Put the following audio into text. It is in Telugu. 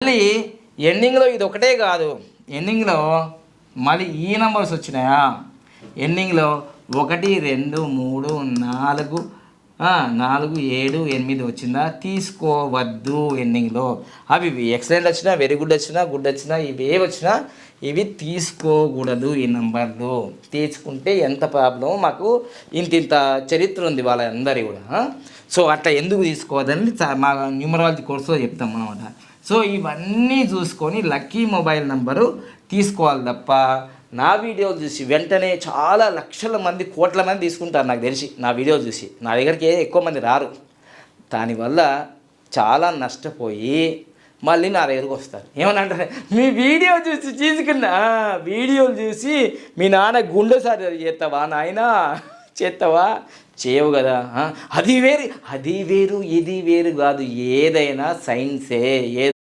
మళ్ళీ ఎండింగ్లో ఇది ఒకటే కాదు, ఎండింగ్లో మళ్ళీ ఈ నంబర్స్ వచ్చినాయా, ఎండింగ్లో 1 2 3 4 4 7 8 వచ్చిందా, తీసుకోవద్దు ఎండింగ్లో. అవి ఎక్సలెంట్ వచ్చినా, వెరీ గుడ్ వచ్చినా, గుడ్ వచ్చినా, ఇవి ఏ వచ్చినా ఇవి తీసుకోకూడదు. ఈ నంబర్లు తీసుకుంటే ఎంత ప్రాబ్లం, మాకు ఇంత చరిత్ర ఉంది వాళ్ళందరి కూడా. సో అట్లా ఎందుకు తీసుకోవద్దని మా న్యూమరాలజీ కోర్సులో చెప్తాం అన్నమాట. సో ఇవన్నీ చూసుకొని లక్కీ మొబైల్ నెంబరు తీసుకోవాలి తప్ప నా వీడియోలు చూసి వెంటనే చాలా లక్షల మంది, కోట్ల మంది తీసుకుంటారు నాకు తెలిసి నా వీడియోలు చూసి. నా దగ్గరికి ఎక్కువ మంది రారు, దానివల్ల చాలా నష్టపోయి మళ్ళీ నా దగ్గరకు వస్తారు. ఏమని అంటారు, మీ వీడియో చూసి తీసుకున్నా, వీడియోలు చూసి మీ నాన్న గుండె సర్జరీ చేస్తావా నాయనా, చేస్తావా, చేయవు కదా, అది వేరు ఇది వేరు కాదు, ఏదైనా సైన్సే.